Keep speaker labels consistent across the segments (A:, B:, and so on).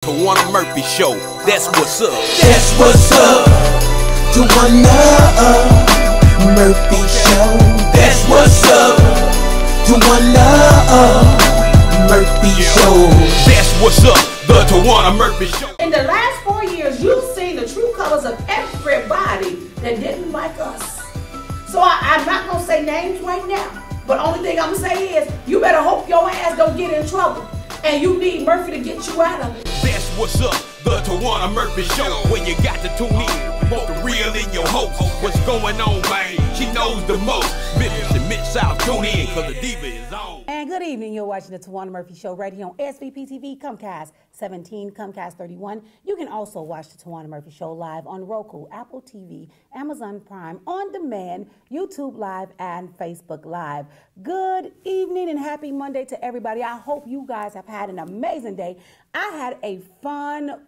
A: Towanna Murphy Show, that's what's up.
B: That's what's up. Towanna Murphy Show. That's what's up. Towanna Murphy Show.
A: That's what's up. The Towanna Murphy Show.
C: In the last 4 years, you've seen the true colors of everybody that didn't like us. So I'm not gonna say names right now, but only thing I'm gonna say is you better hope your ass don't get in trouble, and you need Murphy to get you out of it.
A: That's what's up, the Towanna Murphy Show. When you got to tune in, want the real in your host. What's going on, man? She knows the most. Memphis and Mid-South, tune in, cause the diva is on.
D: And good evening, you're watching the Towanna Murphy Show right here on SVP TV, Comcast 17, Comcast 31. You can also watch the Towanna Murphy Show live on Roku, Apple TV, Amazon Prime, On Demand, YouTube Live, and Facebook Live. Good evening and happy Monday to everybody. I hope you guys have had an amazing day. I had a fun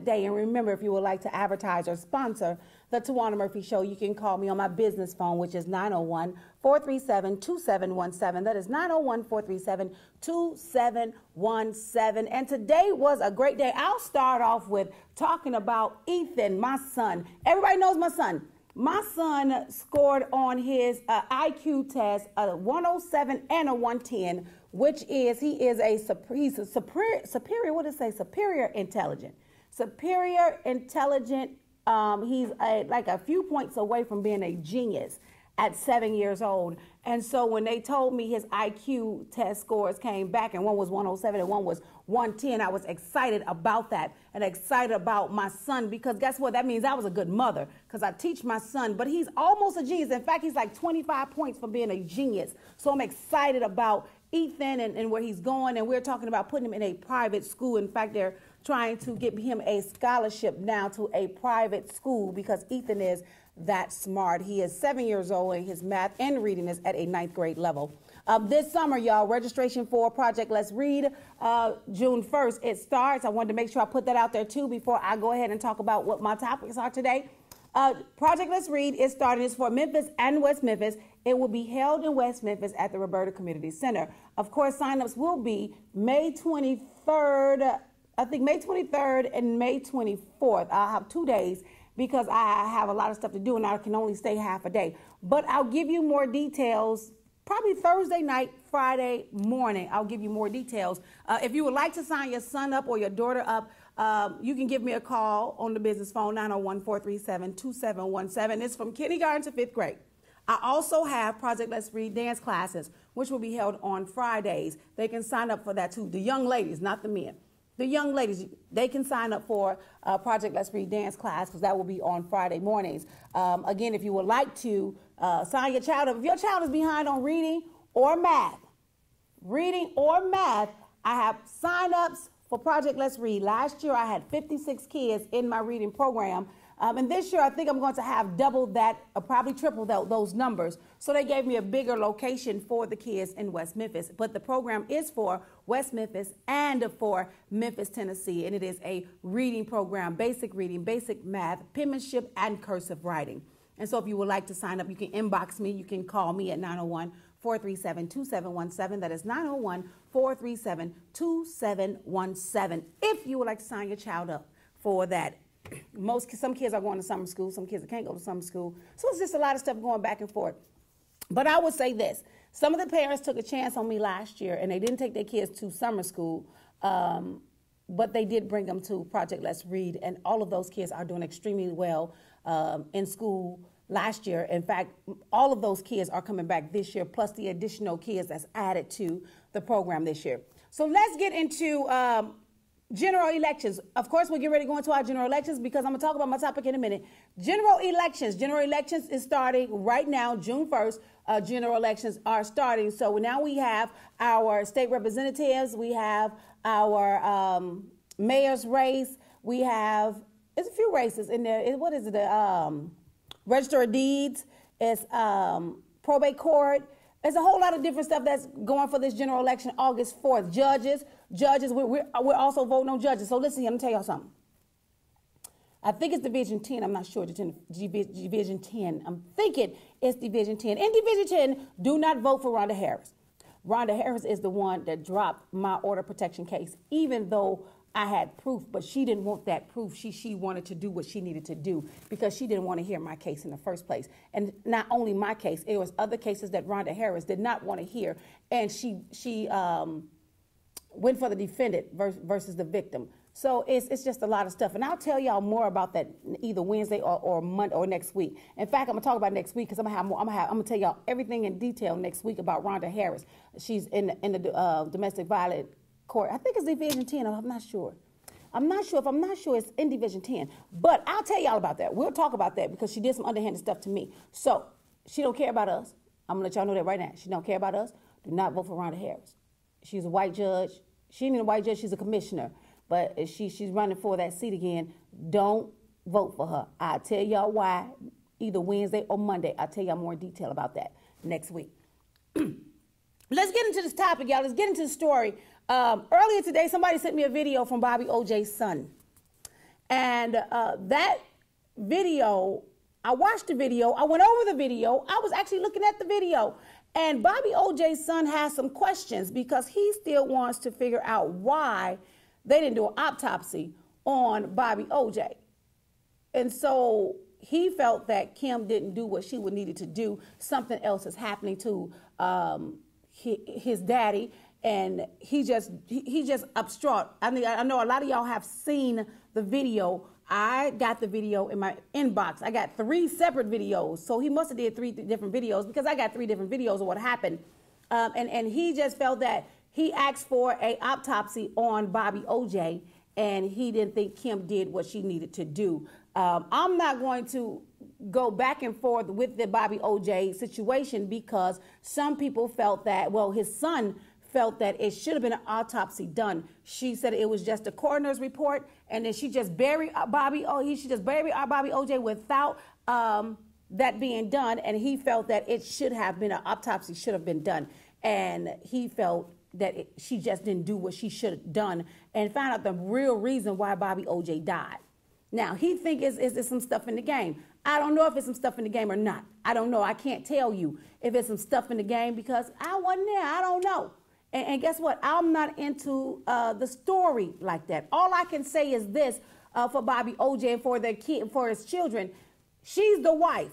D: day. And remember, if you would like to advertise or sponsor the Towanna Murphy Show, you can call me on my business phone, which is 901-437-2717. That is 901-437-2717. And today was a great day. I'll start off with talking about Ethan, my son. Everybody knows my son. My son scored on his IQ test a 107 and a 110, which is, he's a superior, what does it say? Superior intelligent. Superior intelligent. He's like a few points away from being a genius at 7 years old. And so when they told me his IQ test scores came back and one was 107 and one was 110, I was excited about that and excited about my son, because guess what? That means I was a good mother, because I teach my son, but he's almost a genius. In fact, he's like 25 points from being a genius. So I'm excited about Ethan and where he's going. And we're talking about putting him in a private school. In fact, they're trying to get him a scholarship now to a private school because Ethan is that smart. He is 7 years old and his math and reading is at a 9th grade level. This summer, y'all, registration for Project Let's Read, June 1st, it starts. I wanted to make sure I put that out there too before I go ahead and talk about what my topics are today. Project Let's Read is starting. It's for Memphis and West Memphis. It will be held in West Memphis at the Roberta Community Center. Of course, signups will be May 23rd, I think May 23rd and May 24th. I'll have 2 days because I have a lot of stuff to do and I can only stay half a day. But I'll give you more details probably Thursday night, Friday morning. I'll give you more details. If you would like to sign your son up or your daughter up, you can give me a call on the business phone, 901-437-2717. It's from kindergarten to 5th grade. I also have Project Let's Read dance classes, which will be held on Fridays. They can sign up for that too. The young ladies, not the men. The young ladies, they can sign up for Project Let's Read dance class because that will be on Friday mornings. Again, if you would like to sign your child up, if your child is behind on reading or math, I have sign-ups for Project Let's Read. Last year, I had 56 kids in my reading program. And this year, I think I'm going to have double that, or probably triple those numbers. So they gave me a bigger location for the kids in West Memphis. But the program is for West Memphis and for Memphis, Tennessee. And it is a reading program, basic reading, basic math, penmanship, and cursive writing. And so if you would like to sign up, you can inbox me. You can call me at 901-437-2717. That is 901-437-2717. If you would like to sign your child up for that. Some kids are going to summer school. Some kids can't go to summer school. So it's just a lot of stuff going back and forth. But I would say this. Some of the parents took a chance on me last year, and they didn't take their kids to summer school, but they did bring them to Project Let's Read, and all of those kids are doing extremely well in school last year. In fact, all of those kids are coming back this year, plus the additional kids that's added to the program this year. So let's get into general elections. Of course, we'll get ready to go into our general elections because I'm going to talk about my topic in a minute. General elections. General elections is starting right now, June 1st. General elections are starting. So now we have our state representatives. We have our mayor's race. We have, there's a few races in there. What is it? Register of Deeds. It's probate court. There's a whole lot of different stuff that's going for this general election, August 4th. Judges, we're also voting on judges. So listen, I'm going to tell y'all something. I think it's Division 10. I'm not sure. Division 10. I'm thinking it's Division 10. In Division 10, do not vote for Rhonda Harris. Rhonda Harris is the one that dropped my order protection case, even though I had proof, but she didn't want that proof. She wanted to do what she needed to do because she didn't want to hear my case in the first place. And not only my case, it was other cases that Rhonda Harris did not want to hear. And she went for the defendant versus the victim. So it's just a lot of stuff. And I'll tell y'all more about that either Wednesday or Monday or next week. In fact, I'm going to talk about next week because I'm going to tell y'all everything in detail next week about Rhonda Harris. She's in the domestic violence court. I think it's Division 10. I'm not sure. If I'm not sure, it's in Division 10. But I'll tell y'all about that. We'll talk about that because she did some underhanded stuff to me. So she don't care about us. I'm going to let y'all know that right now. She don't care about us. Do not vote for Rhonda Harris. She's a white judge. She ain't even a white judge. She's a commissioner. But if she's running for that seat again, don't vote for her. I'll tell y'all why either Wednesday or Monday. I'll tell y'all more in detail about that next week. Let's get into this topic, y'all. Let's get into the story. Earlier today, somebody sent me a video from Bobby O.J.'s son. And that video, I watched the video. I went over the video. I was actually looking at the video. And Bobby O.J.'s son has some questions because he still wants to figure out why they didn't do an autopsy on Bobby O.J. And so he felt that Kim didn't do what she would needed to do. Something else is happening to his daddy. And he just upstraught. I mean, I know a lot of y'all have seen the video. I got the video in my inbox. I got 3 separate videos. So he must have did 3 different videos because I got 3 different videos of what happened. And he just felt that he asked for an autopsy on Bobby O.J. and he didn't think Kim did what she needed to do. I'm not going to go back and forth with the Bobby O.J. situation because some people felt that, well, his son felt that it should have been an autopsy done. She said it was just a coroner's report, and then she just buried Bobby O.J. without that being done, and he felt that it should have been an autopsy, should have been done, and he felt that she just didn't do what she should have done, and found out the real reason why Bobby O.J. died. Now, he thinks it's some stuff in the game. I don't know if it's some stuff in the game or not. I don't know. I can't tell you if it's some stuff in the game because I wasn't there. I don't know. And guess what? I'm not into the story like that. All I can say is this for Bobby O.J. and for their kid, for his children. She's the wife.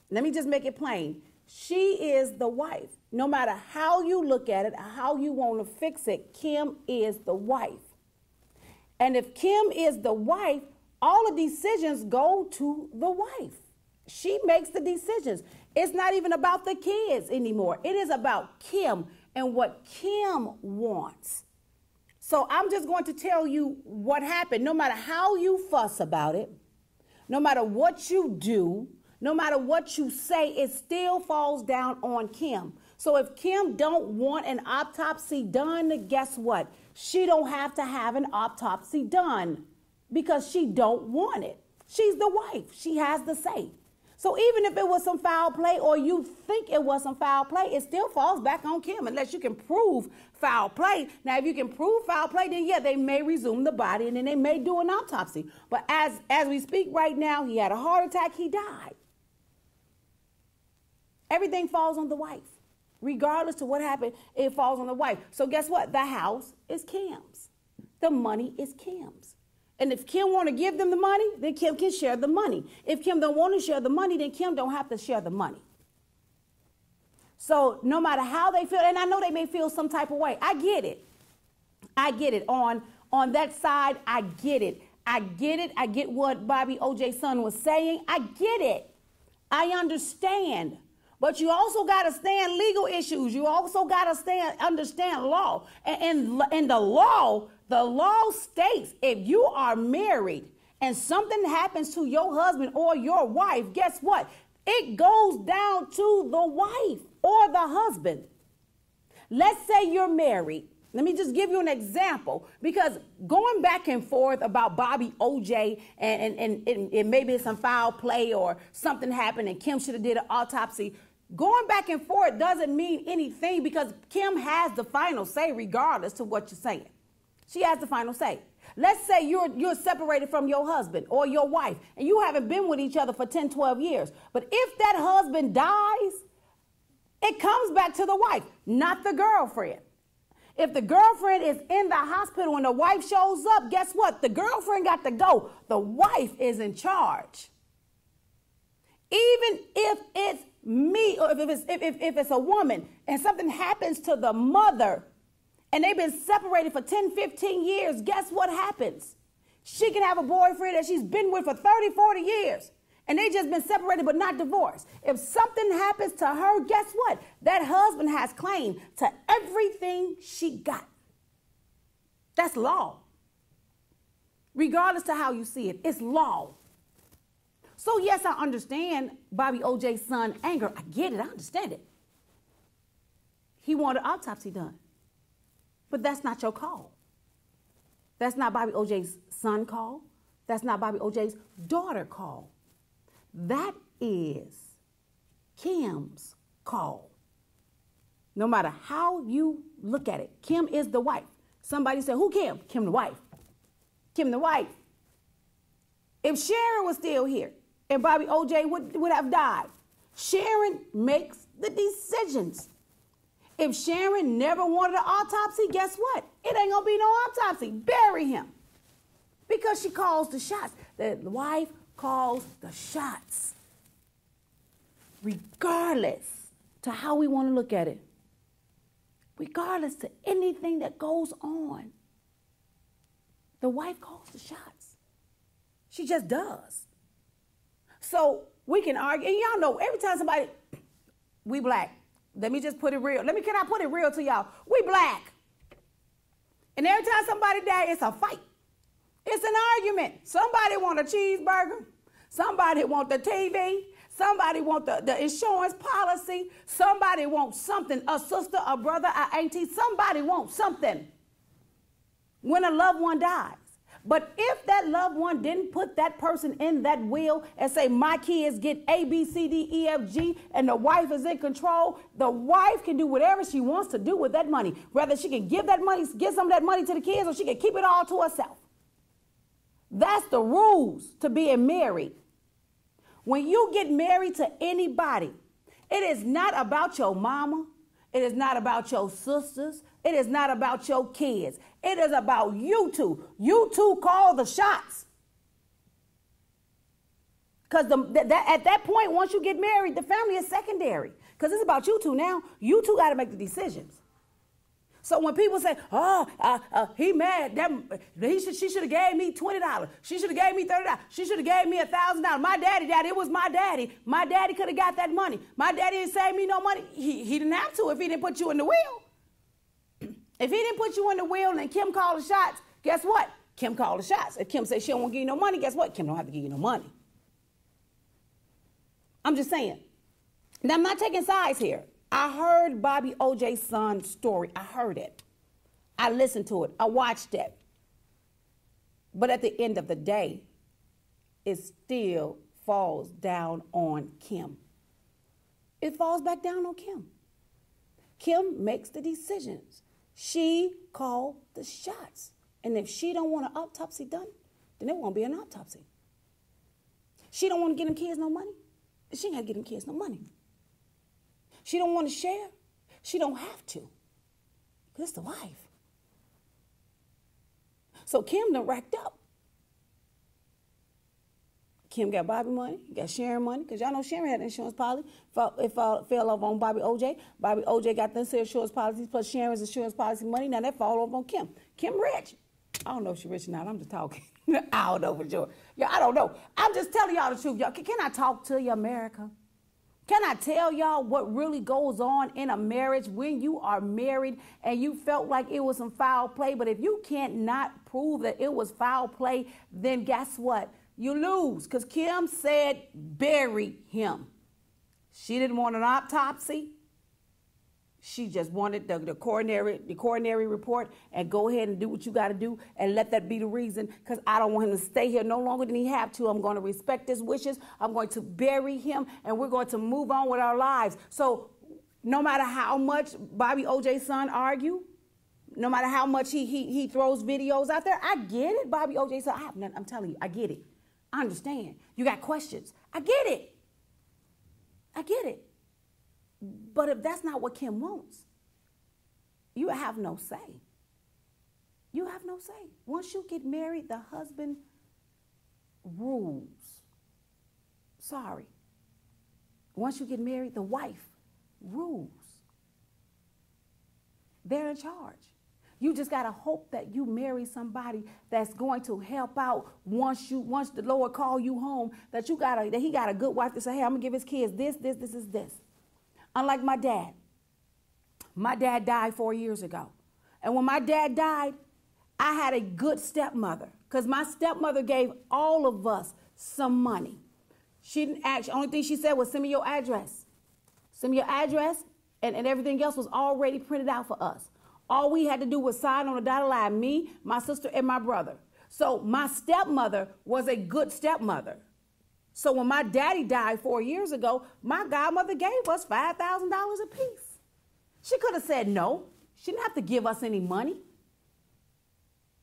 D: Let me just make it plain. She is the wife. No matter how you look at it, how you want to fix it, Kim is the wife. And if Kim is the wife, all the decisions go to the wife. She makes the decisions. It's not even about the kids anymore. It is about Kim and what Kim wants. So I'm just going to tell you what happened. No matter how you fuss about it, no matter what you do, no matter what you say, it still falls down on Kim. So if Kim don't want an autopsy done, guess what? She don't have to have an autopsy done because she don't want it. She's the wife. She has the say. So even if it was some foul play or you think it was some foul play, it still falls back on Kim unless you can prove foul play. Now, if you can prove foul play, then yeah, they may resume the body and then they may do an autopsy. But as we speak right now, he had a heart attack. He died. Everything falls on the wife. Regardless to what happened, it falls on the wife. So guess what? The house is Kim's. The money is Kim's. And if Kim want to give them the money, then Kim can share the money. If Kim don't want to share the money, then Kim don't have to share the money. So no matter how they feel, and I know they may feel some type of way. I get it. I get it. On that side, I get it. I get it. I get what Bobby O.J.'s son was saying. I get it. I understand. But you also got to stand legal issues. You also got to understand law. And the law states if you are married and something happens to your husband or your wife, guess what? It goes down to the wife or the husband. Let's say you're married. Let me just give you an example, because going back and forth about Bobby O.J. and maybe some foul play or something happened and Kim should have did an autopsy, going back and forth doesn't mean anything because Kim has the final say regardless to what you're saying. She has the final say. Let's say you're separated from your husband or your wife and you haven't been with each other for 10, 12 years. But if that husband dies, it comes back to the wife, not the girlfriend. If the girlfriend is in the hospital and the wife shows up, guess what? The girlfriend got to go. The wife is in charge. Even if it's me, or if it's a woman and something happens to the mother and they've been separated for 10, 15 years, guess what happens? She can have a boyfriend that she's been with for 30, 40 years. And they just been separated but not divorced. If something happens to her, guess what? That husband has claim to everything she got. That's law. Regardless to how you see it, it's law. So yes, I understand Bobby O.J.'s son anger. I get it, I understand it. He wanted an autopsy done. But that's not your call. That's not Bobby O.J.'s son call. That's not Bobby O.J.'s daughter call. That is Kim's call. No matter how you look at it, Kim is the wife. Somebody said, who Kim? Kim the wife. Kim the wife. If Sharon was still here and Bobby O.J. would have died, Sharon makes the decisions. If Sharon never wanted an autopsy, guess what? It ain't gonna be no autopsy. Bury him. Because she calls the shots. The wife calls the shots. Regardless to how we want to look at it. Regardless to anything that goes on. The wife calls the shots. She just does. So we can argue, and y'all know every time somebody, we black. Let me just put it real. Can I put it real to y'all? We black. And every time somebody dies, it's a fight. It's an argument. Somebody want a cheeseburger. Somebody want the TV. Somebody want the insurance policy. Somebody wants something. A sister, a brother, a auntie. Somebody wants something when a loved one dies. But if that loved one didn't put that person in that will and say, my kids get A, B, C, D, E, F, G, and the wife is in control, the wife can do whatever she wants to do with that money. Whether she can give that money, give some of that money to the kids, or she can keep it all to herself. That's the rules to being married. When you get married to anybody, it is not about your mama. It is not about your sisters. It is not about your kids. It is about you two. You two call the shots. Because at that point, once you get married, the family is secondary. Because it's about you two now. You two got to make the decisions. So when people say, he mad, she should have gave me $20. She should have gave me $30. She should have gave me $1,000. My daddy, it was my daddy. My daddy could have got that money. My daddy didn't save me no money. He didn't have to if he didn't put you in the wheel. If he didn't put you in the wheel and Kim called the shots, guess what? Kim called the shots. If Kim says she don't want to give you no money, guess what? Kim don't have to give you no money. I'm just saying. Now, I'm not taking sides here. I heard Bobby O.J.'s son's story. I heard it. I listened to it. I watched it. But at the end of the day, it still falls down on Kim. It falls back down on Kim. Kim makes the decisions. She called the shots. And if she don't want an autopsy done, then there won't be an autopsy. She don't want to get them kids no money. She ain't got to get them kids no money. She don't want to share. She don't have to. Because it's the wife. So Kim done racked up. Kim got Bobby money, got Sharon money, because y'all know Sharon had insurance policy. It fell off on Bobby O.J. Bobby O.J. got the insurance policies plus Sharon's insurance policy money. Now that fall off on Kim. Kim rich. I don't know if she's rich or not. I'm just talking. I don't know for sure. Yeah, I don't know. I'm just telling y'all the truth. Y'all, can I talk to you, America? Can I tell y'all what really goes on in a marriage when you are married and you felt like it was some foul play? But if you can't not prove that it was foul play, then guess what? You lose. Because Kim said bury him. She didn't want an autopsy. She just wanted the coronary report and go ahead and do what you got to do and let that be the reason, because I don't want him to stay here no longer than he have to. I'm going to respect his wishes. I'm going to bury him, and we're going to move on with our lives. So no matter how much Bobby O.J.'s son argue, no matter how much he throws videos out there, I get it, Bobby O.J.'s son. I have none. I'm telling you, I get it. I understand. You got questions. I get it. I get it. But if that's not what Kim wants, you have no say. You have no say. Once you get married, the husband rules. Sorry. Once you get married, the wife rules. They're in charge. You just got to hope that you marry somebody that's going to help out once the Lord call you home, that he got a good wife to say, hey, I'm going to give his kids this. Unlike my dad. My dad died 4 years ago. And when my dad died, I had a good stepmother, because my stepmother gave all of us some money. She didn't ask, the only thing she said was, send me your address. Send me your address, and everything else was already printed out for us. All we had to do was sign on a dotted line, me, my sister, and my brother. So my stepmother was a good stepmother. So when my daddy died 4 years ago, my godmother gave us $5,000 apiece. She could have said no. She didn't have to give us any money.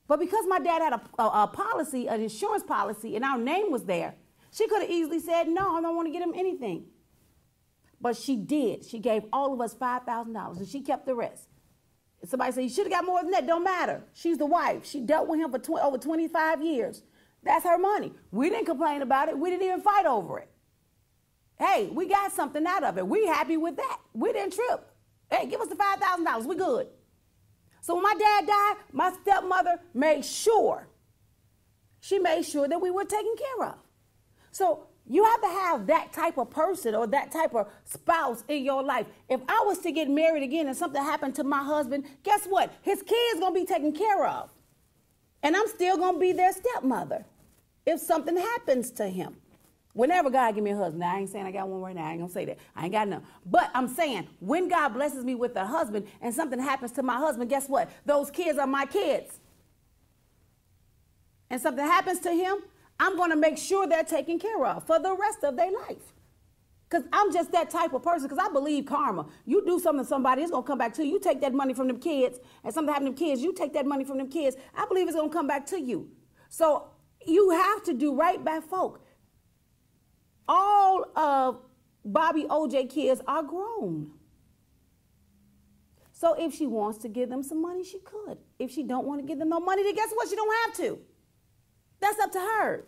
D: But because my dad had a policy, an insurance policy, and our name was there, she could have easily said, no, I don't want to get him anything. But she did. She gave all of us $5,000, and she kept the rest. If somebody said, you should have got more than that, don't matter. She's the wife. She dealt with him for over 25 years. That's her money. We didn't complain about it. We didn't even fight over it. Hey, we got something out of it. We happy with that. We didn't trip. Hey, give us the $5,000. We good. So when my dad died, my stepmother made sure. She made sure that we were taken care of. So you have to have that type of person or that type of spouse in your life. If I was to get married again and something happened to my husband, guess what? His kids going to be taken care of. And I'm still going to be their stepmother if something happens to him. Whenever God give me a husband, now I ain't saying I got one right now. I ain't going to say that. I ain't got none. But I'm saying when God blesses me with a husband and something happens to my husband, guess what? Those kids are my kids. And something happens to him, I'm going to make sure they're taken care of for the rest of their life. Because I'm just that type of person, because I believe karma. You do something to somebody, it's going to come back to you. You take that money from them kids, and something happened to them kids, you take that money from them kids. I believe it's going to come back to you. So you have to do right by folk. All of Bobby OJ kids are grown. So if she wants to give them some money, she could. If she don't want to give them no money, then guess what? She don't have to. That's up to her.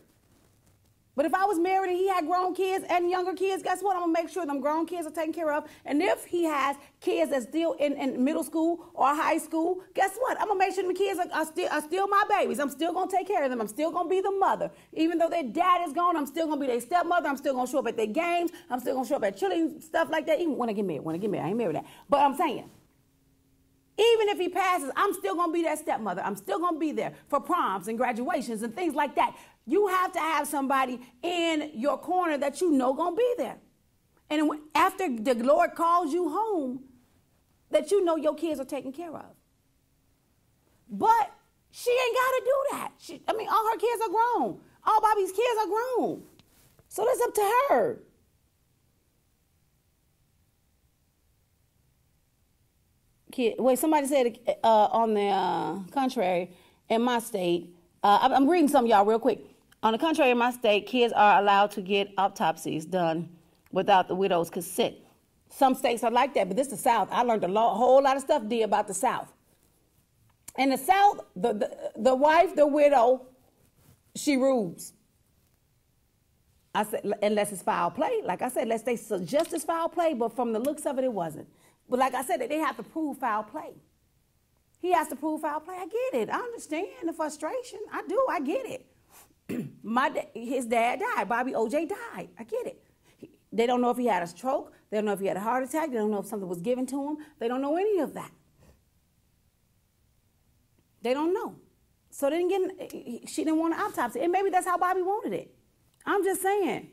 D: But if I was married and he had grown kids and younger kids, guess what? I'm going to make sure them grown kids are taken care of. And if he has kids that's still in middle school or high school, guess what? I'm going to make sure the kids are still my babies. I'm still going to take care of them. I'm still going to be the mother. Even though their dad is gone, I'm still going to be their stepmother. I'm still going to show up at their games. I'm still going to show up at children, stuff like that. Even when I get married. I ain't married that. But I'm saying, even if he passes, I'm still going to be that stepmother. I'm still going to be there for proms and graduations and things like that. You have to have somebody in your corner that you know going to be there. And after the Lord calls you home, that you know your kids are taken care of. But she ain't got to do that. All her kids are grown. All Bobby's kids are grown. So that's up to her. Wait, somebody said on the contrary, in my state, I'm reading some of y'all real quick. On the contrary, in my state, kids are allowed to get autopsies done without the widow's consent. Some states are like that, but this is the South. I learned whole lot of stuff, about the South. In the South, the wife, the widow, she rules. I said, unless it's foul play. Like I said, unless they suggest it's foul play, but from the looks of it, it wasn't. But like I said, they have to prove foul play. He has to prove foul play. I get it. I understand the frustration. I do. I get it. His dad died. Bobby OJ died. I get it. They don't know if he had a stroke. They don't know if he had a heart attack. They don't know if something was given to him. They don't know any of that. They don't know. So she didn't want an autopsy. And maybe that's how Bobby wanted it. I'm just saying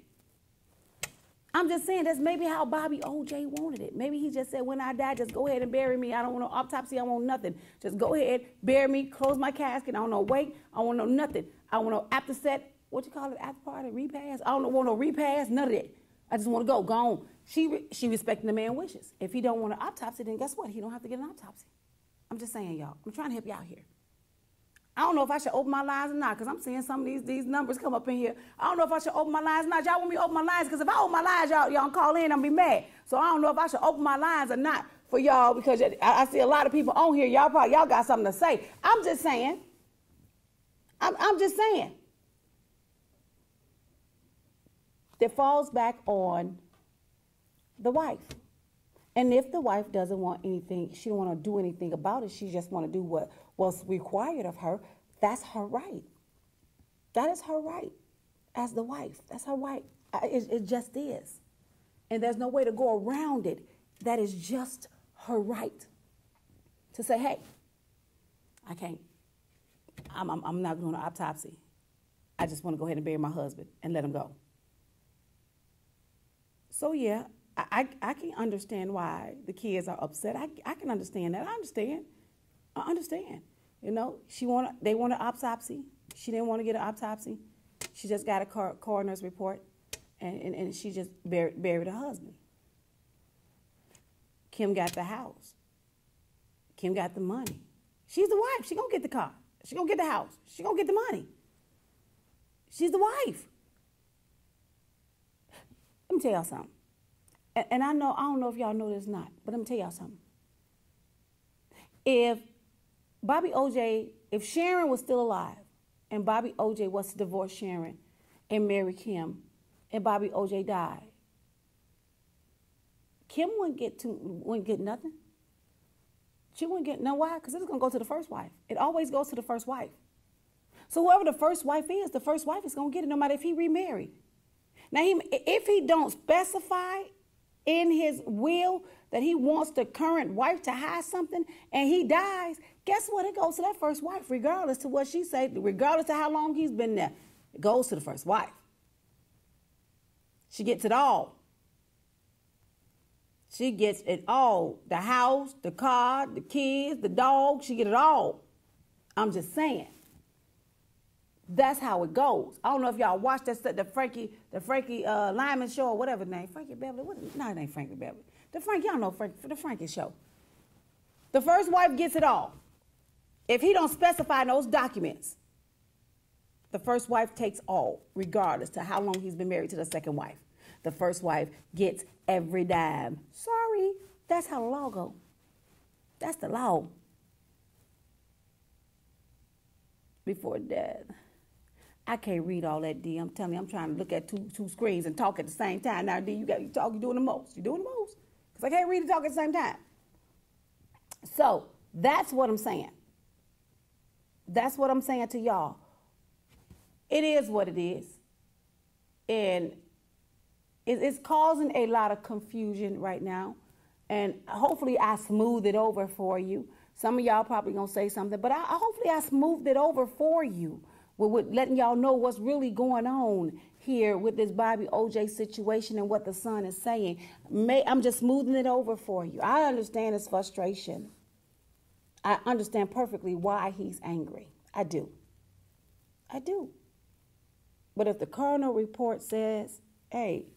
D: that's maybe how Bobby OJ wanted it. Maybe he just said, when I die, just go ahead and bury me. I don't want no autopsy. I want nothing. Just go ahead, bury me, close my casket. I don't know wake. I want no nothing. I want no after set. What you call it? After party, repast? I don't want no repast. None of that. I just want to go. Go on. She respecting the man's wishes. If he don't want an autopsy, then guess what? He don't have to get an autopsy. I'm just saying, y'all. I'm trying to help y'all here. I don't know if I should open my lines or not, because I'm seeing some of these numbers come up in here. I don't know if I should open my lines or not. Y'all want me to open my lines? Because if I open my lines, y'all call in and be mad. So I don't know if I should open my lines or not for y'all because I see a lot of people on here. Y'all got something to say. I'm just saying. I'm just saying. That falls back on the wife. And if the wife doesn't want anything, she don't want to do anything about it, she just want to do what's required of her, that's her right. That is her right as the wife. That's her right. It just is. And there's no way to go around it. That is just her right to say, hey, I can't. I'm not doing an autopsy. I just want to go ahead and bury my husband and let him go. So yeah, I can understand why the kids are upset. I can understand that. I understand. You know, they want an autopsy. She didn't want to get an autopsy. She just got a coroner's report, and she just buried her husband. Kim got the house. Kim got the money. She's the wife. She gonna get the car. She gonna get the house. She gonna get the money. She's the wife. Let me tell y'all something. And I don't know if y'all know this or not, but let me tell y'all something. If Sharon was still alive and Bobby OJ was to divorce Sharon and marry Kim and Bobby OJ died, Kim wouldn't get nothing. She wouldn't get, know why? Because it's going to go to the first wife. It always goes to the first wife. So whoever the first wife is going to get it no matter if he remarried. Now, if he don't specify in his will that he wants the current wife to hide something and he dies, guess what? It goes to that first wife regardless to what she said, regardless of how long he's been there. It goes to the first wife. She gets it all. She gets it all. The house, the car, the kids, the dog, she get it all. I'm just saying. That's how it goes. I don't know if y'all watched the Frankie Lyman show or whatever the name. Frankie Beverly? No, it ain't Frankie Beverly. Y'all know the Frankie show. The first wife gets it all. If he don't specify in those documents, the first wife takes all, regardless to how long he's been married to the second wife. The first wife gets every dime. Sorry, that's how the law goes. That's the law. Before death. I can't read all that, D. I'm telling you, I'm trying to look at two screens and talk at the same time. Now, D, you talk, you're doing the most. You're doing the most. Because I can't read and talk at the same time. So, that's what I'm saying. That's what I'm saying to y'all. It is what it is. And it's causing a lot of confusion right now. And hopefully I smooth it over for you. Some of y'all probably going to say something, but hopefully I smoothed it over for you. With letting y'all know what's really going on here with this Bobby OJ situation and what the son is saying. I'm just smoothing it over for you. I understand his frustration. I understand perfectly why he's angry. I do. But if the coroner report says, hey,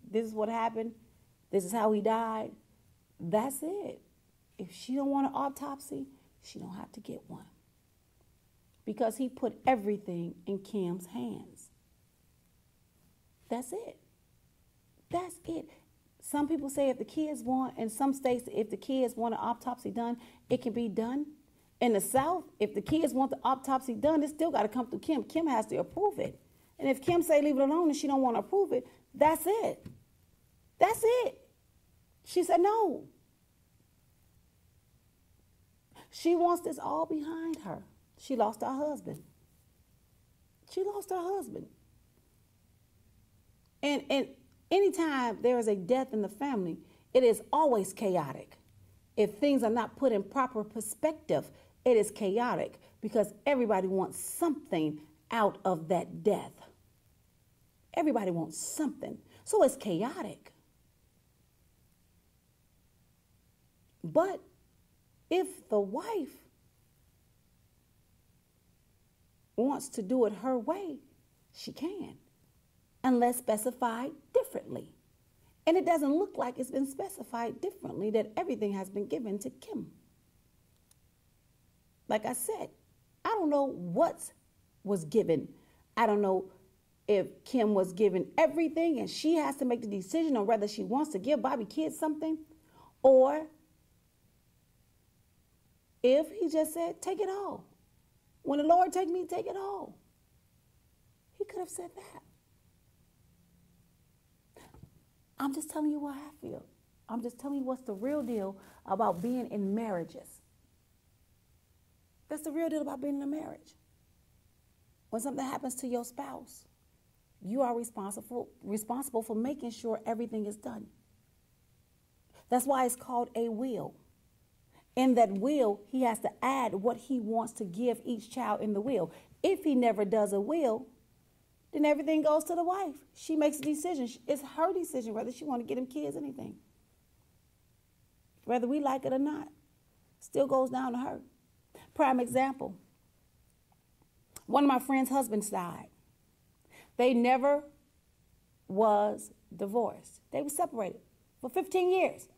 D: this is what happened, this is how he died, that's it. If she don't want an autopsy, she don't have to get one. Because he put everything in Kim's hands. That's it. That's it. Some people say if the kids want, in some states, if the kids want an autopsy done, it can be done. In the South, if the kids want the autopsy done, it still got to come through Kim. Kim has to approve it. And if Kim say leave it alone and she don't want to approve it, that's it. That's it. She said no. She wants this all behind her. She lost her husband. And anytime there is a death in the family, it is always chaotic. If things are not put in proper perspective, it is chaotic because everybody wants something out of that death. Everybody wants something. So it's chaotic. But if the wife wants to do it her way, she can, unless specified differently. And it doesn't look like it's been specified differently, that everything has been given to Kim. Like I said, I don't know what was given. I don't know if Kim was given everything and she has to make the decision on whether she wants to give Bobby Kids something, or if he just said, take it all. When the Lord take me, take it all. He could have said that. I'm just telling you what I feel. I'm just telling you what's the real deal about being in marriages. That's the real deal about being in a marriage. When something happens to your spouse, you are responsible for making sure everything is done. That's why it's called a will. In that will, he has to add what he wants to give each child in the will. If he never does a will, then everything goes to the wife. She makes a decision. It's her decision whether she want to get him kids, anything. Whether we like it or not, still goes down to her. Prime example. One of my friends' husbands died. They never was divorced. They were separated for 15 years.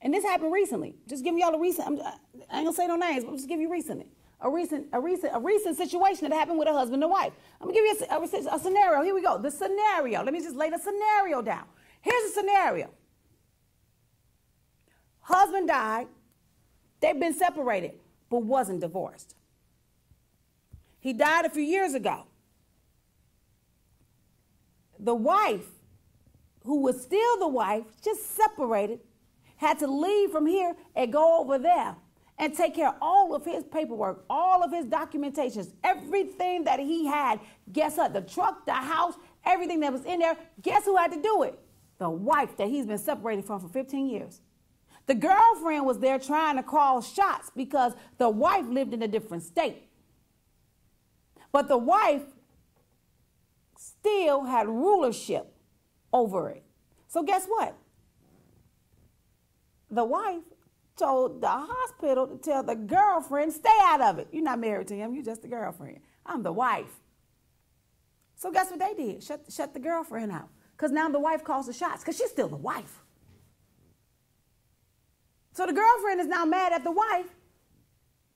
D: And this happened recently. Just giving y'all a recent, I ain't gonna say no names, but I'm just give you recently. A recent situation that happened with a husband and wife. I'm gonna give you a scenario. Here we go. The scenario. Let me just lay the scenario down. Here's the scenario. Husband died. They've been separated, but wasn't divorced. He died a few years ago. The wife, who was still the wife, just separated, had to leave from here and go over there and take care of all of his paperwork, all of his documentations, everything that he had. Guess what? The truck, the house, everything that was in there. Guess who had to do it? The wife that he's been separated from for 15 years. The girlfriend was there trying to call shots because the wife lived in a different state. But the wife still had rulership over it. So guess what? The wife told the hospital to tell the girlfriend, stay out of it. You're not married to him. You're just the girlfriend. I'm the wife. So guess what they did? Shut the girlfriend out. Because now the wife calls the shots because she's still the wife. So the girlfriend is now mad at the wife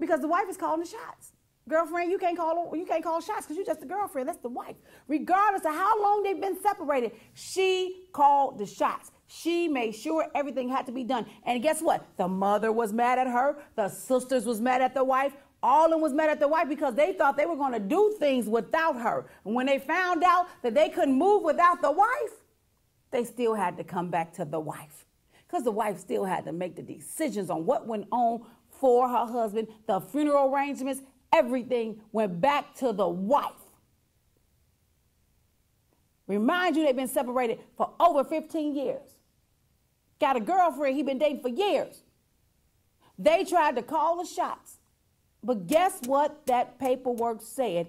D: because the wife is calling the shots. Girlfriend, you can't call shots because you're just the girlfriend. That's the wife. Regardless of how long they've been separated, she called the shots. She made sure everything had to be done. And guess what? The mother was mad at her. The sisters was mad at the wife. All of them was mad at the wife because they thought they were going to do things without her. And when they found out that they couldn't move without the wife, they still had to come back to the wife. Because the wife still had to make the decisions on what went on for her husband. The funeral arrangements, everything went back to the wife. Remind you they've been separated for over 15 years. Got a girlfriend he been dating for years. They tried to call the shots. But guess what that paperwork said?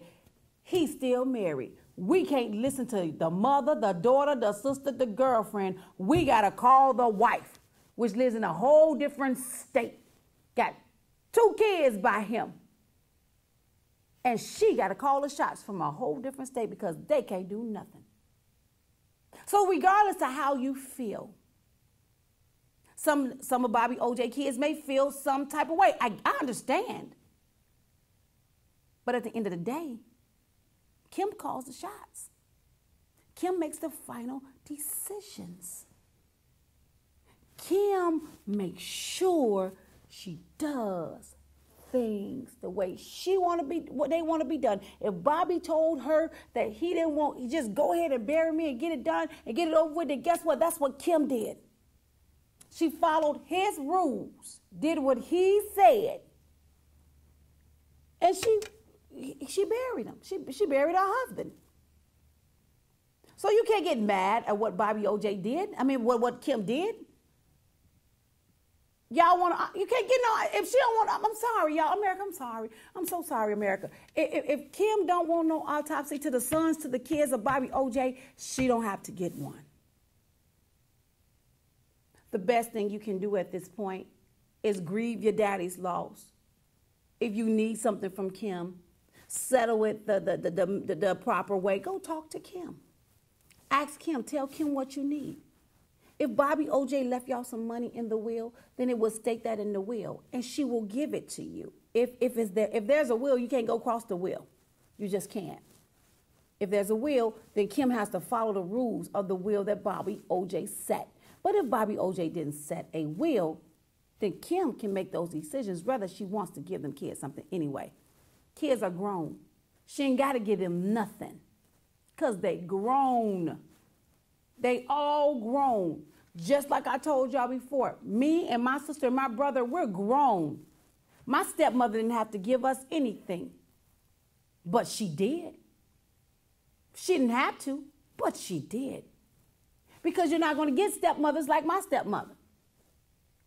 D: He's still married. We can't listen to the mother, the daughter, the sister, the girlfriend. We got to call the wife, which lives in a whole different state. Got 2 kids by him. And she got to call the shots from a whole different state because they can't do nothing. So regardless of how you feel, some of Bobby O.J. kids may feel some type of way. I understand. But at the end of the day, Kim calls the shots. Kim makes the final decisions. Kim makes sure she does things the way she want to be, what they want to be done. If Bobby told her that he didn't want, he just go ahead and bury me and get it done and get it over with, then guess what? That's what Kim did. She followed his rules, did what he said, and she buried him. She buried her husband. So you can't get mad at what Bobby O.J. did. I mean, what Kim did. Y'all want to, you can't get no, if she don't want, I'm sorry, y'all, America, I'm sorry. I'm so sorry, America. If Kim don't want no autopsy to the sons, to the kids of Bobby O.J., she don't have to get one. The best thing you can do at this point is grieve your daddy's loss. If you need something from Kim, settle it the proper way. Go talk to Kim. Ask Kim, tell Kim what you need. If Bobby O.J. left y'all some money in the will, then it will state that in the will, and she will give it to you. If there's a will, you can't go across the will. You just can't. If there's a will, then Kim has to follow the rules of the will that Bobby O.J. set. But if Bobby O.J. didn't set a will, then Kim can make those decisions whether she wants to give them kids something anyway. Kids are grown. She ain't got to give them nothing because they grown. They all grown. Just like I told y'all before, me and my sister and my brother, we're grown. My stepmother didn't have to give us anything, but she did. She didn't have to, but she did. Because you're not going to get stepmothers like my stepmother.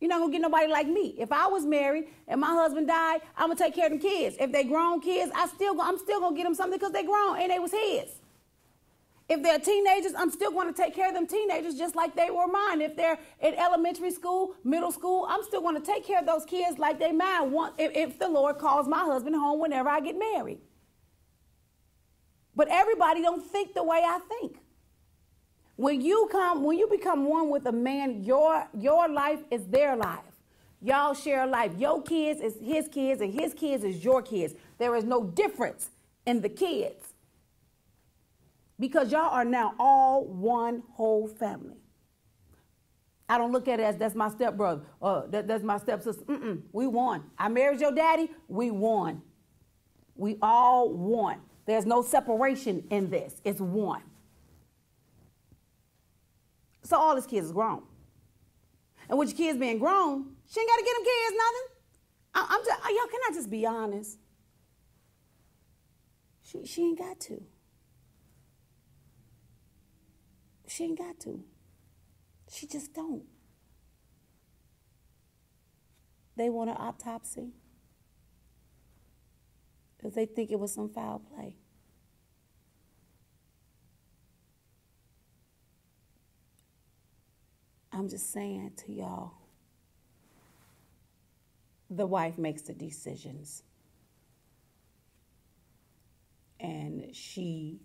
D: You're not going to get nobody like me. If I was married and my husband died, I'm going to take care of them kids. If they grown kids, I'm still going to get them something because they grown and they was his. If they're teenagers, I'm still going to take care of them teenagers just like they were mine. If they're in elementary school, middle school, I'm still going to take care of those kids like they mine if the Lord calls my husband home whenever I get married. But everybody don't think the way I think. When you become one with a man, your life is their life. Y'all share a life. Your kids is his kids and his kids is your kids. There is no difference in the kids. Because y'all are now all one whole family. I don't look at it as that's my stepbrother or that's my stepsister. We won. I married your daddy. We won. We all won. There's no separation in this. It's one. So all his kids is grown. And with your kids being grown, she ain't got to get them kids nothing. Y'all, can I just be honest? She ain't got to. She ain't got to. She just don't. They want an autopsy because they think it was some foul play. I'm just saying to y'all, the wife makes the decisions. And she,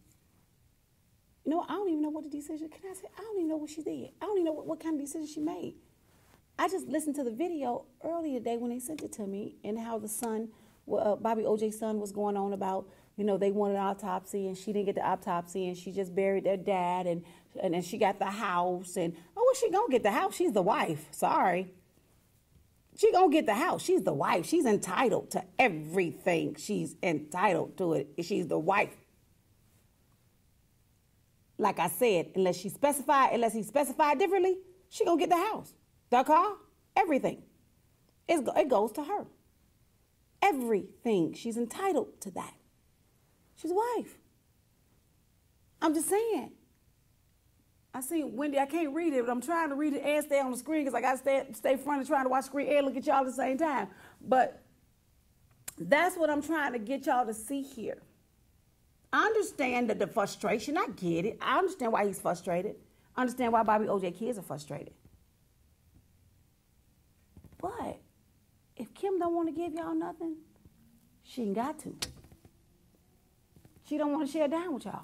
D: I don't even know what the decision, can I say, I don't even know what she did. I don't even know what kind of decision she made. I just listened to the video earlier today when they sent it to me and how the son, Bobby O.J.'s son was going on about, they wanted an autopsy and she didn't get the autopsy and she just buried their dad and then she got the house and, she gonna get the house. She's the wife. Sorry. She gonna get the house. She's the wife. She's entitled to everything. She's entitled to it. She's the wife. Like I said, unless he specified differently, she gonna get the house, the car, everything. It goes to her. Everything. She's entitled to that. She's a wife. I'm just saying. I see Wendy, I can't read it, but I'm trying to read it and stay on the screen because I got to stay front and trying to watch the screen and look at y'all at the same time. But that's what I'm trying to get y'all to see here. I understand the frustration. I get it. I understand why he's frustrated. I understand why Bobby O.J. kids are frustrated. But if Kim don't want to give y'all nothing, she ain't got to. She don't want to share down with y'all.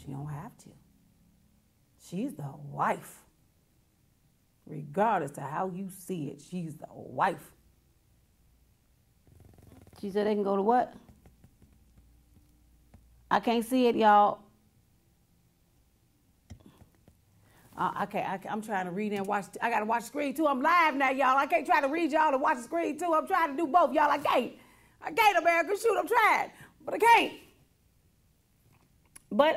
D: She don't have to. She's the wife. Regardless of how you see it, she's the wife. She said they can go to what? I can't see it, y'all. I'm trying to read and watch. I got to watch the screen, too. I'm live now, y'all. I can't try to read y'all and watch the screen, too. I'm trying to do both, y'all. I can't, America. Shoot, I'm trying. But I can't. But,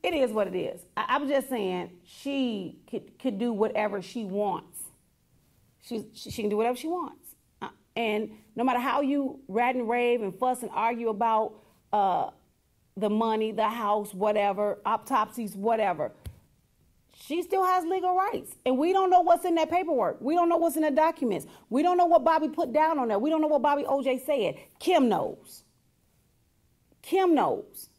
D: it is what it is. I'm just saying she could do whatever she wants. She can do whatever she wants. And no matter how you rant and rave and fuss and argue about the money, the house, whatever, autopsies, whatever, she still has legal rights. And we don't know what's in that paperwork. We don't know what's in the documents. We don't know what Bobby put down on there. We don't know what Bobby O.J. said. Kim knows. Kim knows.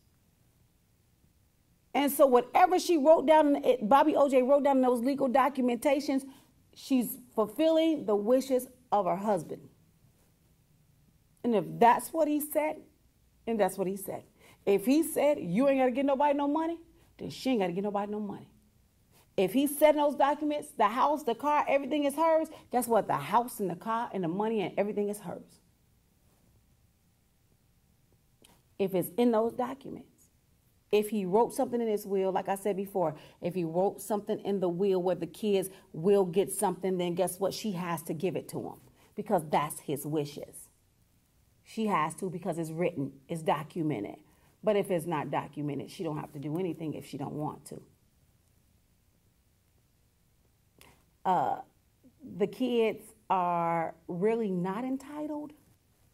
D: And so whatever she wrote down, Bobby O.J. wrote down in those legal documentations, she's fulfilling the wishes of her husband. And if that's what he said, then that's what he said. If he said, you ain't got to get nobody no money, then she ain't got to get nobody no money. If he said in those documents, the house, the car, everything is hers, guess what? The house and the car and the money and everything is hers. If it's in those documents. If he wrote something in his will, like I said before, if he wrote something in the will where the kids will get something, then guess what? She has to give it to him because that's his wishes. She has to because it's written, it's documented. But if it's not documented, she don't have to do anything if she don't want to. The kids are really not entitled.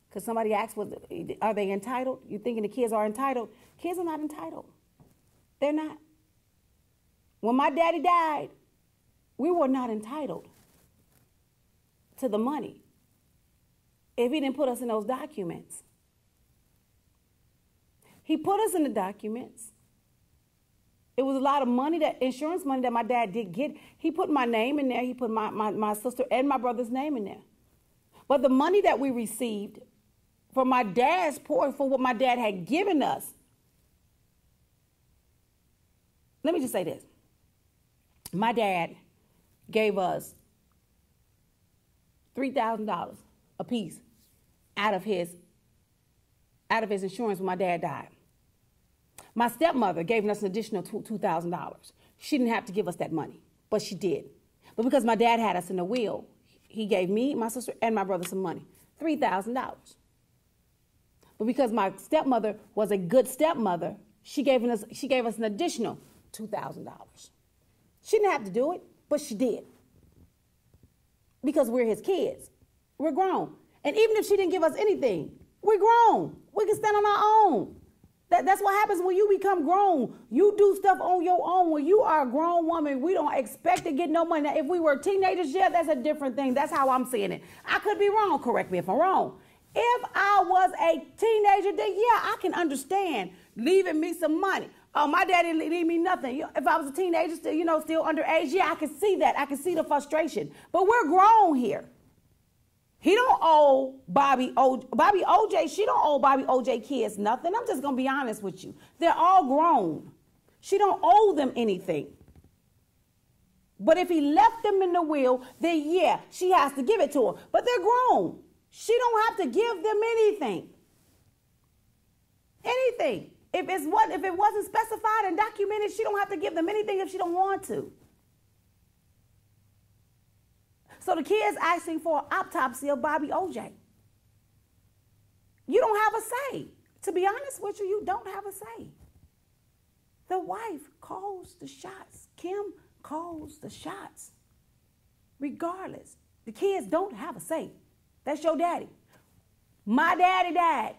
D: Because somebody asked, are they entitled? You thinking the kids are entitled? Kids are not entitled. They're not. When my daddy died, we were not entitled to the money if he didn't put us in those documents. He put us in the documents. It was a lot of money, that insurance money that my dad did get. He put my name in there. He put my sister and my brother's name in there. But the money that we received from my dad's portion, for what my dad had given us. Let me just say this. My dad gave us $3,000 a piece out of his insurance when my dad died. My stepmother gave us an additional $2,000. She didn't have to give us that money, but she did. But because my dad had us in the will, he gave me, my sister, and my brother some money, $3,000. But because my stepmother was a good stepmother, she gave us an additional $2,000. She didn't have to do it, but she did. Because we're his kids. We're grown. And even if she didn't give us anything, we're grown. We can stand on our own. That's what happens when you become grown. You do stuff on your own. When you are a grown woman, we don't expect to get no money. Now, if we were teenagers, yeah, that's a different thing. That's how I'm seeing it. I could be wrong. Correct me if I'm wrong. If I was a teenager, then yeah, I can understand leaving me some money. Oh, my daddy didn't leave me nothing. If I was a teenager, still, still underage, yeah, I can see that. I can see the frustration. But we're grown here. He don't owe Bobby OJ. She don't owe Bobby OJ kids nothing. I'm just gonna be honest with you. They're all grown. She don't owe them anything. But if he left them in the will, then yeah, she has to give it to him. But they're grown. She don't have to give them anything. Anything. If it wasn't specified and documented, she don't have to give them anything if she don't want to. So the kid's asking for an autopsy of Bobby OJ. You don't have a say. To be honest with you, you don't have a say. The wife calls the shots. Kim calls the shots. Regardless, the kids don't have a say. That's your daddy. My daddy died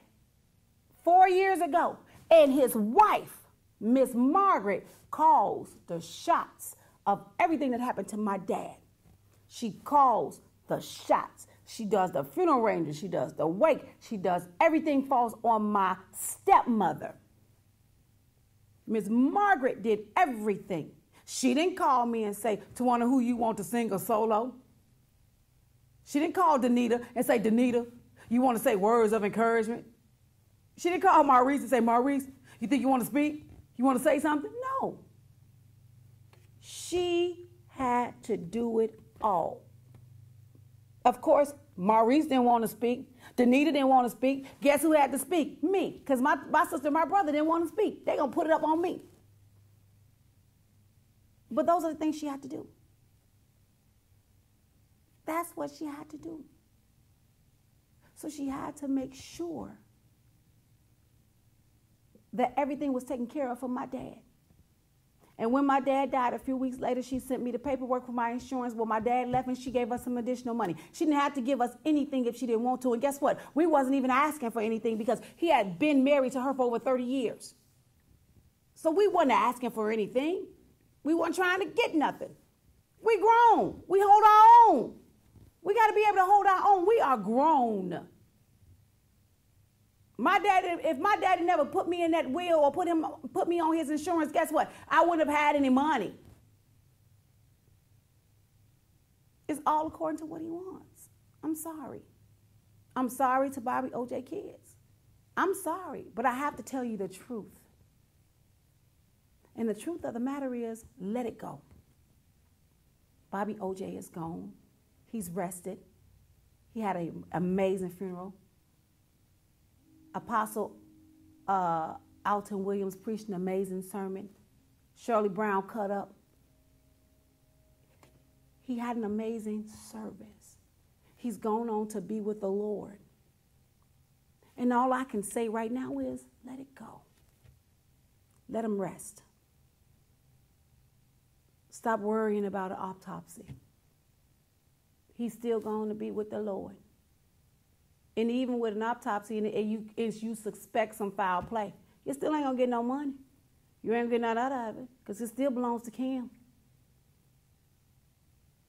D: 4 years ago, and his wife, Miss Margaret, calls the shots of everything that happened to my dad. She calls the shots. She does the funeral arrangements. She does the wake. She does everything falls on my stepmother. Miss Margaret did everything. She didn't call me and say, Towanna, who you want to sing a solo? She didn't call Danita and say, Danita, you want to say words of encouragement? She didn't call Maurice and say, Maurice, you think you want to speak? You want to say something? No. She had to do it all. Of course, Maurice didn't want to speak. Danita didn't want to speak. Guess who had to speak? Me. Because my sister and my brother didn't want to speak. They're going to put it up on me. But those are the things she had to do. That's what she had to do. So she had to make sure that everything was taken care of for my dad. And when my dad died a few weeks later, she sent me the paperwork for my insurance. Well, my dad left and she gave us some additional money. She didn't have to give us anything if she didn't want to. And guess what? We wasn't even asking for anything because he had been married to her for over 30 years. So we wasn't asking for anything. We weren't trying to get nothing. We grown. We hold our own. We got to be able to hold our own. We are grown. My daddy, if my daddy never put me in that will or put me on his insurance, guess what? I wouldn't have had any money. It's all according to what he wants. I'm sorry. I'm sorry to Bobby OJ kids. I'm sorry, but I have to tell you the truth. And the truth of the matter is, let it go. Bobby OJ is gone. He's rested. He had an amazing funeral. Apostle Alton Williams preached an amazing sermon. Shirley Brown cut up. He had an amazing service. He's gone on to be with the Lord. And all I can say right now is, let it go. Let him rest. Stop worrying about an autopsy. He's still going to be with the Lord. And even with an autopsy, and you suspect some foul play, you still ain't going to get no money. You ain't getting nothing out of it because it still belongs to Kim.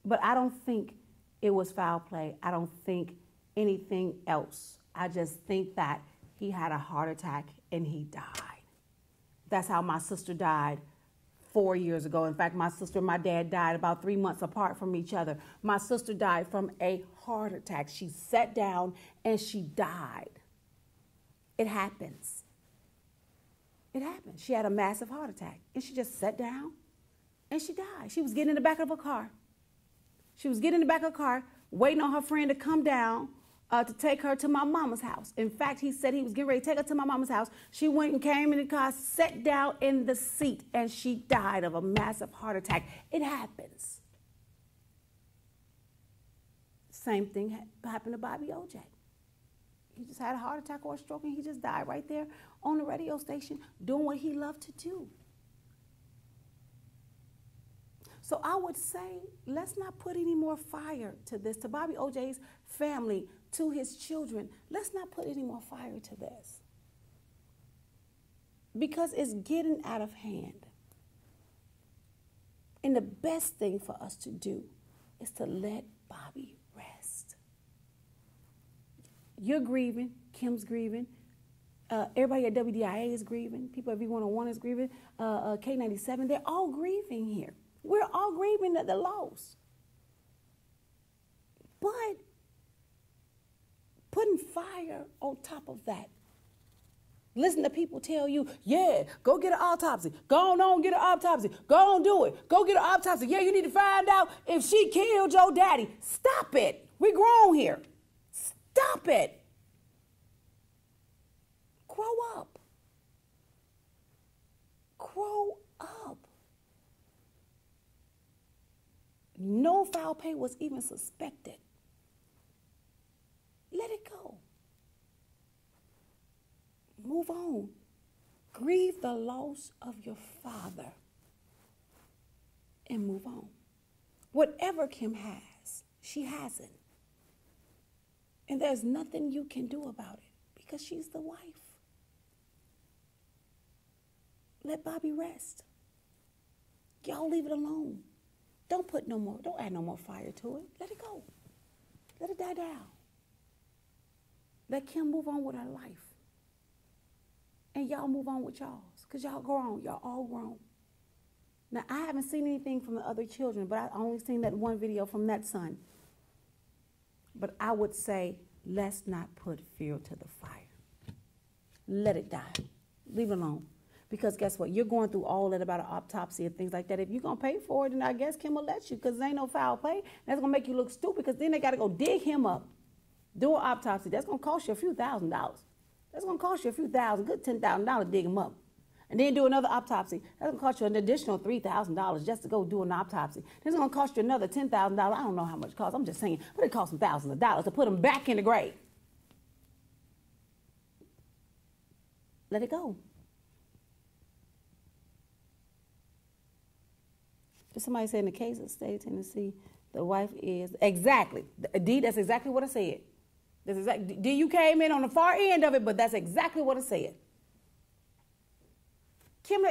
D: But I don't think it was foul play. I don't think anything else. I just think that he had a heart attack and he died. That's how my sister died 4 years ago. In fact, my sister and my dad died about 3 months apart from each other. My sister died from a heart attack. She sat down and she died. It happens. It happened. She had a massive heart attack and she just sat down and she died. She was getting in the back of a car. She was getting in the back of a car, waiting on her friend to come down to take her to my mama's house. In fact, he said he was getting ready to take her to my mama's house. She went and came in the car, sat down in the seat, and she died of a massive heart attack. It happens. Same thing happened to Bobby O.J. He just had a heart attack or a stroke, and he just died right there on the radio station doing what he loved to do. So I would say, let's not put any more fire to this, to Bobby O.J.'s family, to his children. Let's not put any more fire to this. Because it's getting out of hand. And the best thing for us to do is to let Bobby rest. You're grieving. Kim's grieving. Everybody at WDIA is grieving. People at V101 is grieving. K97, they're all grieving here. We're all grieving at the loss. But putting fire on top of that. Listen to people tell you, yeah, go get an autopsy. Go on, get an autopsy. Go on, do it. Go get an autopsy. Yeah, you need to find out if she killed your daddy. Stop it. We grown here. Stop it. Grow up. Grow up. No foul play was even suspected. Let it go. Move on. Grieve the loss of your father and move on. Whatever Kim has, she has it. And there's nothing you can do about it because she's the wife. Let Bobby rest. Y'all leave it alone. Don't add no more fire to it. Let it go. Let it die down. Let Kim move on with her life. And y'all move on with y'all's. Because y'all grown. Y'all all grown. Now, I haven't seen anything from the other children, but I only seen that one video from that son. But I would say, let's not put fuel to the fire. Let it die. Leave it alone. Because guess what? You're going through all that about an autopsy and things like that. If you're going to pay for it, then I guess Kim will let you because there ain't no foul play. That's going to make you look stupid because then they got to go dig him up, do an autopsy. That's going to cost you a few $1,000s. That's going to cost you a few thousand, good $10,000 to dig him up. And then do another autopsy. That's going to cost you an additional $3,000 just to go do an autopsy. This is going to cost you another $10,000. I don't know how much it costs. I'm just saying. But it costs some thousands of dollars to put him back in the grave. Let it go. Somebody said in the case of the state of Tennessee, the wife is exactly. D, that's exactly what I said. That's exactly. D, you came in on the far end of it, but that's exactly what I said. Kim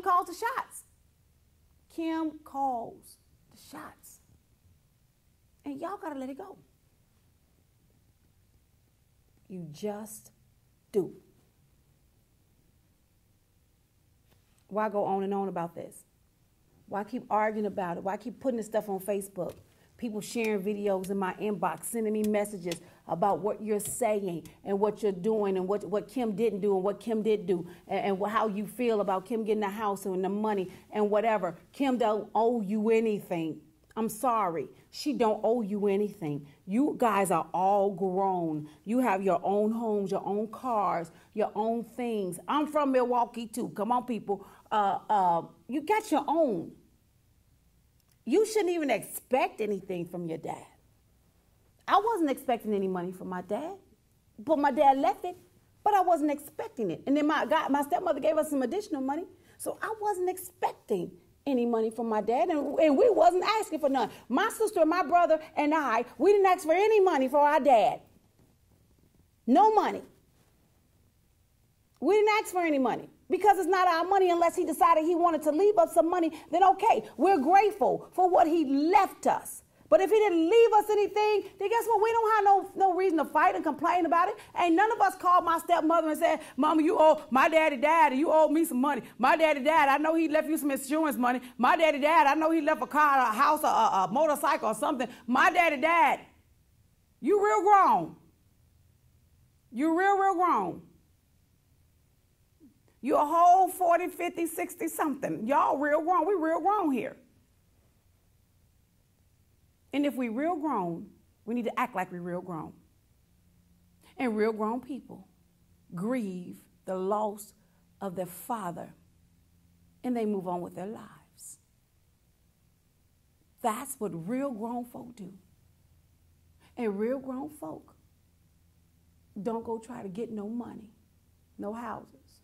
D: calls the shots. Kim calls the shots. And y'all got to let it go. You just do. Why go on and on about this? Why keep arguing about it? Why keep putting this stuff on Facebook? People sharing videos in my inbox, sending me messages about what you're saying and what you're doing and what Kim didn't do and what Kim did do and how you feel about Kim getting the house and the money and whatever. Kim don't owe you anything. I'm sorry. She don't owe you anything. You guys are all grown. You have your own homes, your own cars, your own things. I'm from Milwaukee too. Come on, people. You got your own. You shouldn't even expect anything from your dad. I wasn't expecting any money from my dad, but my dad left it, but I wasn't expecting it. And then my stepmother gave us some additional money, so I wasn't expecting any money from my dad, and we wasn't asking for none. My sister, my brother, and I, we didn't ask for any money for our dad. No money. We didn't ask for any money because it's not our money unless he decided he wanted to leave us some money, then okay, we're grateful for what he left us. But if he didn't leave us anything, then guess what? We don't have no reason to fight and complain about it. Ain't none of us called my stepmother and said, Mama, you owe, my daddy died and you owe me some money. My daddy died. I know he left you some insurance money. My daddy died. I know he left a car, a house, a motorcycle or something. My daddy died. You real grown. You real grown. You a whole 40, 50, 60 something. Y'all real grown. We real grown here. And if we real grown, we need to act like we real grown. And real grown people grieve the loss of their father and they move on with their lives. That's what real grown folk do. And real grown folk don't go try to get no money, no houses,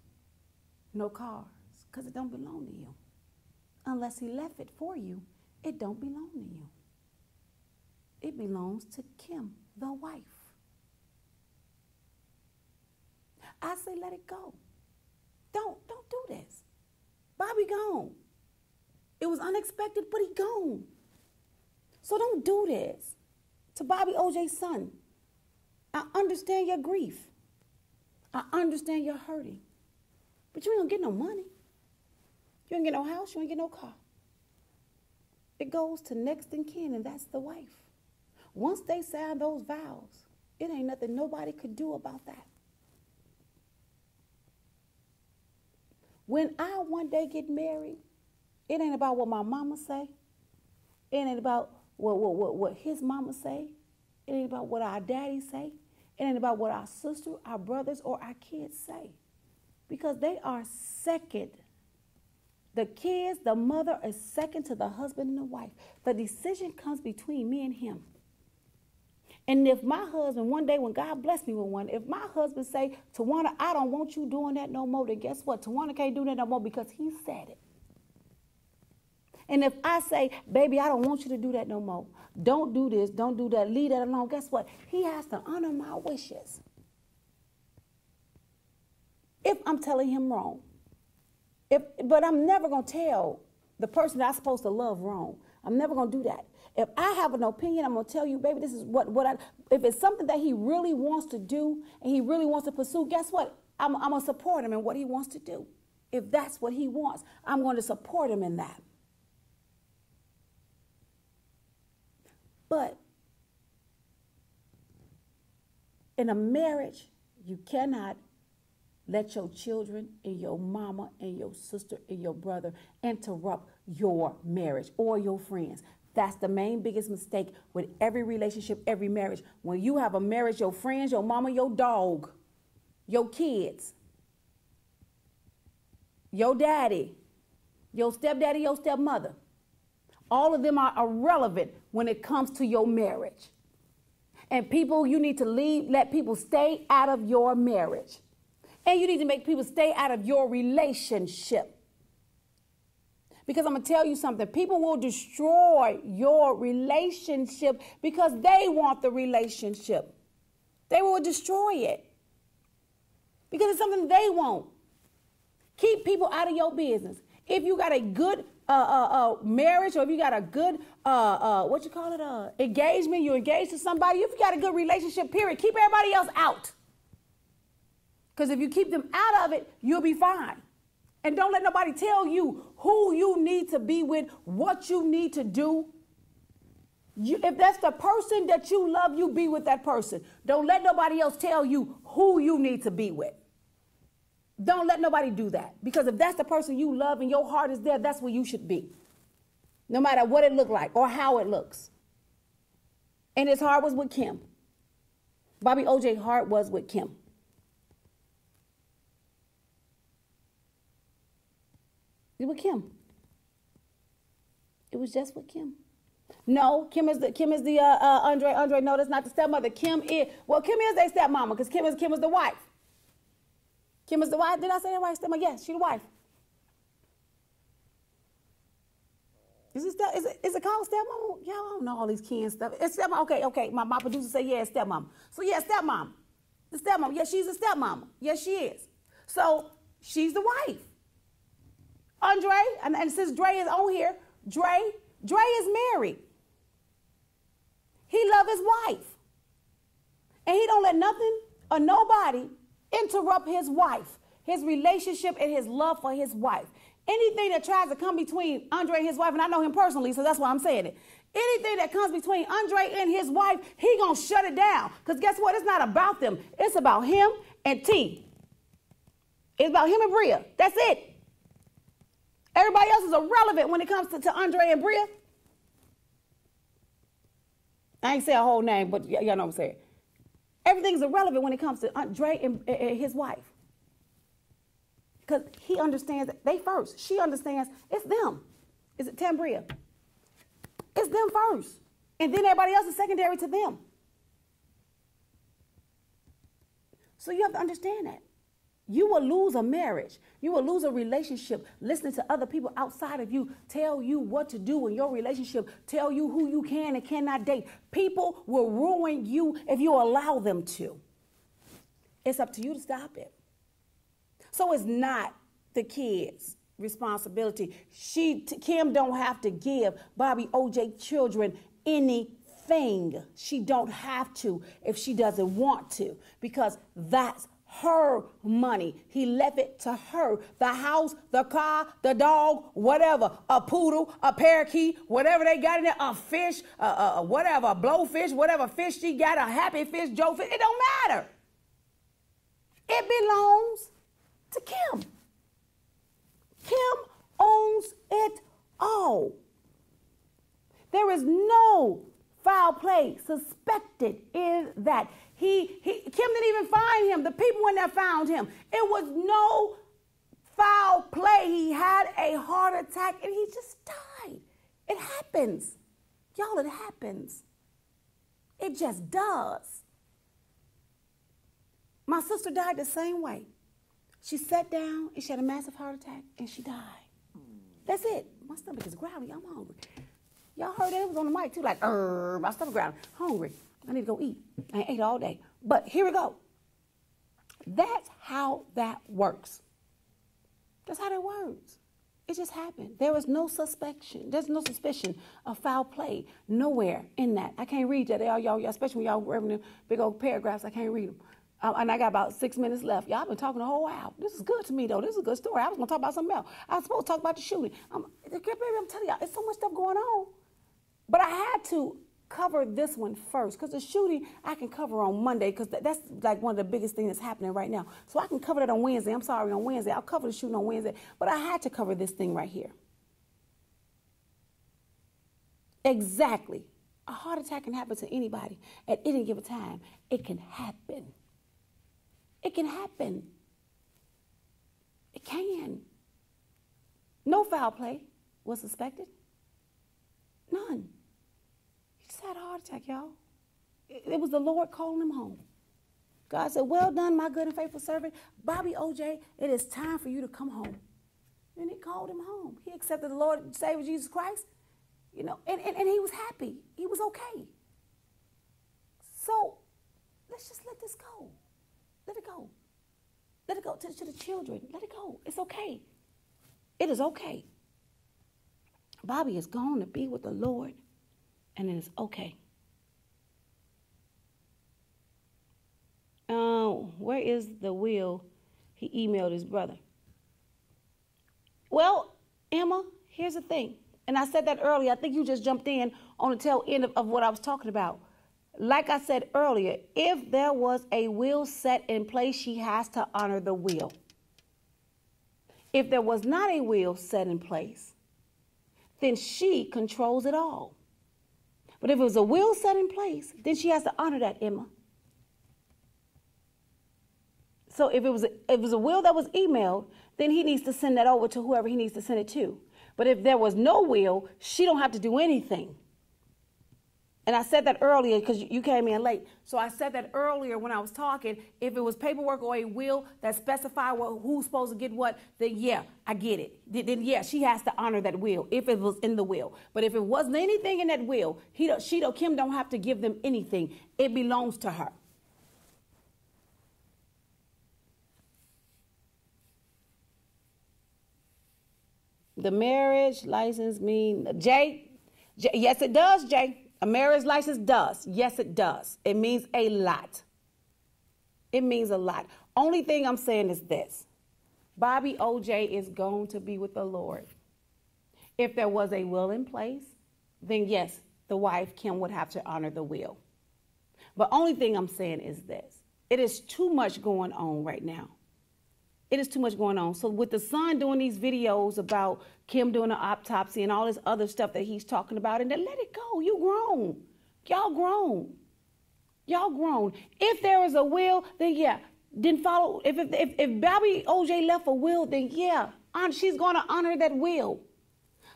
D: no cars, because it don't belong to you. Unless he left it for you, it don't belong to you. It belongs to Kim, the wife. I say let it go. Don't do this. Bobby gone. It was unexpected, but he gone. So don't do this. To Bobby OJ's son, I understand your grief. I understand you're hurting. But you ain't gonna get no money. You ain't get no house, you ain't get no car. It goes to next in kin, and that's the wife. Once they sign those vows, it ain't nothing nobody could do about that. When I one day get married, it ain't about what my mama say. It ain't about what his mama say. It ain't about what our daddy say. It ain't about what our sister, our brothers, or our kids say. Because they are second. The kids, the mother is second to the husband and the wife. The decision comes between me and him. And if my husband, one day when God bless me with one, if my husband say, Towanna, I don't want you doing that no more, then guess what? Towanna can't do that no more because he said it. And if I say, baby, I don't want you to do that no more. Don't do this, don't do that, leave that alone. Guess what? He has to honor my wishes. If I'm telling him wrong. But I'm never going to tell the person that I'm supposed to love wrong. I'm never going to do that. If I have an opinion, I'm going to tell you, baby, this is if it's something that he really wants to do and he really wants to pursue, guess what? I'm going to support him in what he wants to do. If that's what he wants, I'm going to support him in that. But in a marriage, you cannot let your children and your mama and your sister and your brother interrupt your marriage or your friends. That's the main biggest mistake with every relationship, every marriage. When you have a marriage, your friends, your mama, your dog, your kids, your daddy, your stepdaddy, your stepmother, all of them are irrelevant when it comes to your marriage. And people, you need to let people stay out of your marriage. And you need to make people stay out of your relationship. Because I'm going to tell you something. People will destroy your relationship because they want the relationship. They will destroy it because it's something they want. Keep people out of your business. If you got a good marriage, or if you got a good, engagement, you're engaged to somebody, if you got a good relationship, period, keep everybody else out. Because if you keep them out of it, you'll be fine. And don't let nobody tell you who you need to be with, what you need to do. If that's the person that you love, you be with that person. Don't let nobody else tell you who you need to be with. Don't let nobody do that. Because if that's the person you love and your heart is there, that's where you should be. no matter what it looked like or how it looks. And his heart was with Kim. Bobby O.J. heart was with Kim. It was Kim. It was just with Kim. No, Kim is the Andre. No, that's not the stepmother. Kim is their stepmama because Kim is the wife. Kim is the wife. Did I say that right? Stepmother? Yes, she's the wife. Is it called stepmama? Y'all don't know all these key and stuff. It's stepmama. Okay. My producer said, yeah, it's stepmama. So yeah, stepmama. The stepmama. Yeah, she's a stepmama. Yes, she is. So she's the wife. Andre, and since Dre is on here, Dre is married. He loves his wife. And he don't let nothing or nobody interrupt his wife, his relationship and his love for his wife. Anything that tries to come between Andre and his wife, and I know him personally, so that's why I'm saying it. Anything that comes between Andre and his wife, he gonna shut it down. Because guess what? It's not about them. It's about him and T. It's about him and Bria. That's it. Everybody else is irrelevant when it comes to Andre and Bria. I ain't say a whole name, but y'all know what I'm saying. Everything's irrelevant when it comes to Andre and his wife. Because he understands that they first. She understands it's them. Is it Tambria? It's them first. And then everybody else is secondary to them. So you have to understand that. You will lose a marriage. You will lose a relationship listening to other people outside of you tell you what to do in your relationship, tell you who you can and cannot date. People will ruin you if you allow them to. It's up to you to stop it. So it's not the kids' responsibility. Kim don't have to give Bobby O.J. children anything. She don't have to if she doesn't want to, because that's her money. He left it to her. The house, the car, the dog, whatever, a poodle, a parakeet, whatever they got in there, a fish, whatever, a blowfish, whatever fish she got, a happy fish, Joe fish, it don't matter. It belongs to Kim. Kim owns it all. There is no foul play suspected in that. Kim didn't even find him. The people in there found him. It was no foul play. He had a heart attack and he just died. It happens. Y'all, it happens. It just does. My sister died the same way. She sat down and she had a massive heart attack and she died. That's it. My stomach is growly. I'm hungry. Y'all heard that? It was on the mic too, like, my stomach growling. Hungry. I need to go eat. I ain't ate all day. But here we go. That's how that works. That's how that works. It just happened. There was no suspicion. There's no suspicion of foul play nowhere in that. I can't read that. Y'all, especially when y'all reading them big old paragraphs, I can't read them. And I got about 6 minutes left. Y'all been talking the whole hour. This is good to me, though. This is a good story. I was going to talk about something else. I was supposed to talk about the shooting. I'm telling y'all, it's so much stuff going on. But I had to cover this one first, because the shooting I can cover on Monday, because that's like one of the biggest things that's happening right now. So I can cover that on Wednesday. I'm sorry, on Wednesday. I'll cover the shooting on Wednesday. But I had to cover this thing right here. Exactly. A heart attack can happen to anybody at any given time. It can happen. It can happen. It can. No foul play was suspected. None. He just had a heart attack, y'all. It was the Lord calling him home. God said, well done, my good and faithful servant. Bobby O.J., it is time for you to come home. And he called him home. He accepted the Lord and Savior Jesus Christ, and he was happy. He was okay. So let's just let this go. Let it go. Let it go to the children. Let it go. It's okay. It is okay. Bobby is going to be with the Lord, and it is okay. Where is the will? He emailed his brother. Well, Emma, here's the thing. And I said that earlier. I think you just jumped in on the tail end of what I was talking about. Like I said earlier, if there was a will set in place, she has to honor the will. If there was not a will set in place, then she controls it all. But if it was a will set in place, then she has to honor that, Emma. So if it was a will that was emailed, then he needs to send that over to whoever he needs to send it to. But if there was no will, she don't have to do anything. And I said that earlier because you came in late. So I said that earlier when I was talking. If it was paperwork or a will that specified who's supposed to get what, then yeah, I get it. Then yeah, she has to honor that will if it was in the will. But if it wasn't anything in that will, Kim don't have to give them anything. It belongs to her. The marriage license mean, Jay, yes it does, Jay. A marriage license does. Yes, it does. It means a lot. It means a lot. Only thing I'm saying is this. Bobby OJ is going to be with the Lord. If there was a will in place, then yes, the wife, Kim, would have to honor the will. But only thing I'm saying is this. It is too much going on right now. It is too much going on. So with the son doing these videos about Kim doing an autopsy and all this other stuff that he's talking about, and then let it go. You grown. Y'all grown. Y'all grown. If there is a will, then yeah, then follow. If Bobby OJ left a will, then yeah, she's going to honor that will.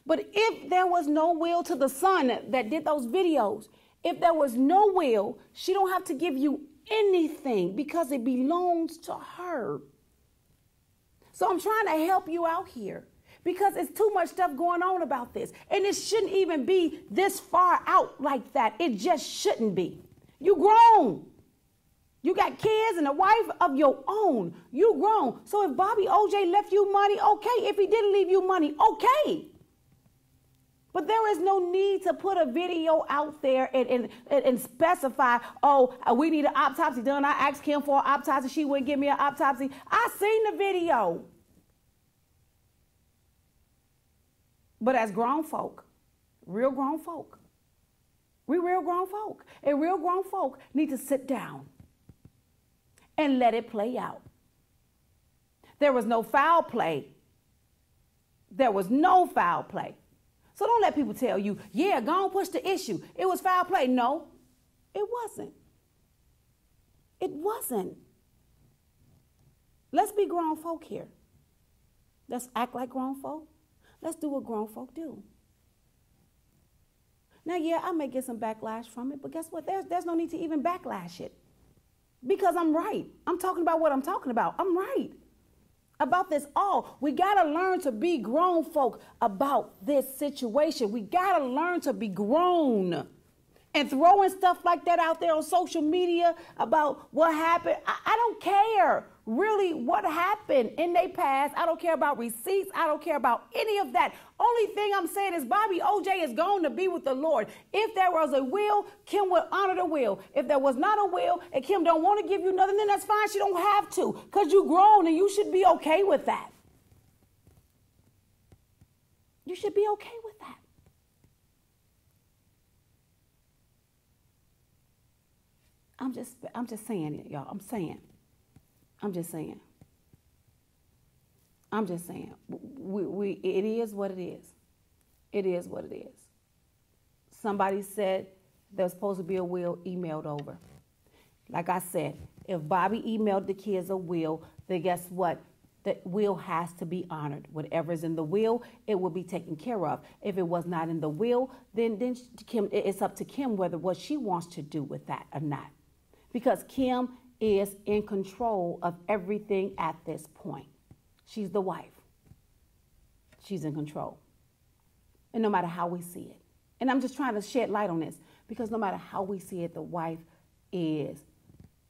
D: But if there was no will to the son that did those videos, if there was no will, she don't have to give you anything because it belongs to her. So I'm trying to help you out here because it's too much stuff going on about this. And it shouldn't even be this far out like that. It just shouldn't be. You grown. You got kids and a wife of your own. You grown. So if Bobby OJ left you money, okay. If he didn't leave you money, okay. But there is no need to put a video out there and specify, oh, we need an autopsy done. I asked Kim for an autopsy. She wouldn't give me an autopsy. I seen the video. But as grown folk, real grown folk, we real grown folk. And real grown folk need to sit down and let it play out. There was no foul play. There was no foul play. So don't let people tell you, yeah, go on, push the issue. It was foul play. No, it wasn't. It wasn't. Let's be grown folk here. Let's act like grown folk. Let's do what grown folk do. Now, yeah, I may get some backlash from it, but guess what? There's no need to even backlash it because I'm right. I'm talking about what I'm talking about. I'm right about this all. We got to learn to be grown folk about this situation. We got to learn to be grown. And throwing stuff like that out there on social media about what happened, I don't care really what happened in their past. I don't care about receipts. I don't care about any of that. Only thing I'm saying is Bobby OJ is going to be with the Lord. If there was a will, Kim would honor the will. If there was not a will and Kim don't want to give you nothing, then that's fine. She don't have to because you grown and you should be okay with that. You should be okay with that. I'm just saying it, y'all. I'm just saying. It is what it is. It is what it is. Somebody said there's supposed to be a will emailed over. Like I said, if Bobby emailed the kids a will, then guess what? The will has to be honored. Whatever's in the will, it will be taken care of. If it was not in the will, then Kim, it's up to Kim whether what she wants to do with that or not. Because Kim is in control of everything at this point. She's the wife. She's in control. And no matter how we see it. And I'm just trying to shed light on this because no matter how we see it, the wife is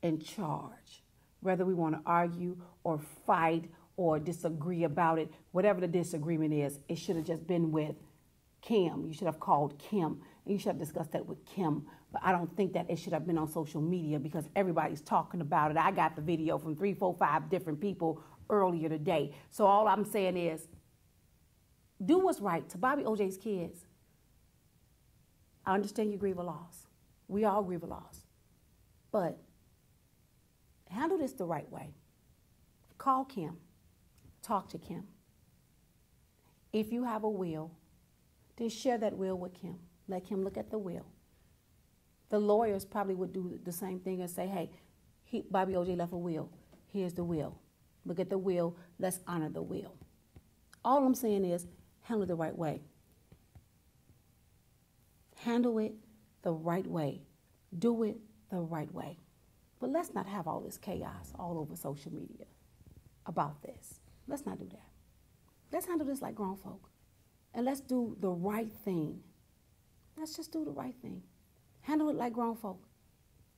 D: in charge. Whether we want to argue or fight or disagree about it, whatever the disagreement is, it should have just been with Kim. You should have called Kim. And you should have discussed that with Kim. But I don't think that it should have been on social media because everybody's talking about it. I got the video from 3, 4, 5 different people earlier today. So all I'm saying is do what's right to Bobby OJ's kids. I understand you grieve a loss. We all grieve a loss. But handle this the right way. Call Kim. Talk to Kim. If you have a will, then share that will with him. Let him look at the will. The lawyers probably would do the same thing and say, hey, Bobby O.J. left a will. Here's the will. Look at the will. Let's honor the will. All I'm saying is handle it the right way. Handle it the right way. Do it the right way. But let's not have all this chaos all over social media about this. Let's not do that. Let's handle this like grown folk. And let's do the right thing. Let's just do the right thing. Handle it like grown folk.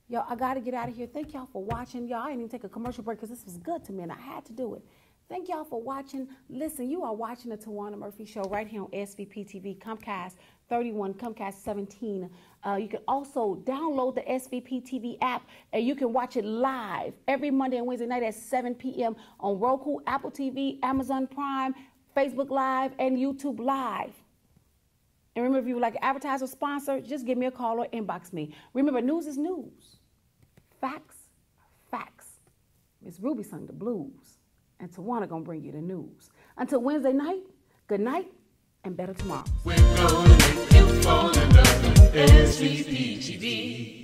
D: Y'all, I got to get out of here. Thank y'all for watching. Y'all, I didn't even take a commercial break because this was good to me and I had to do it. Thank y'all for watching. Listen, you are watching the Towanna Murphy Show right here on SVP TV, Comcast 31, Comcast 17. You can also download the SVP TV app and you can watch it live every Monday and Wednesday night at 7 p.m. on Roku, Apple TV, Amazon Prime, Facebook Live, and YouTube Live. And remember, if you would like to advertise or sponsor, just give me a call or inbox me. Remember, news is news. Facts are facts. Miss Ruby sung the blues, and Towanna gonna bring you the news. Until Wednesday night, good night and better tomorrow.
B: We're gonna make you fall in love with SVP TV.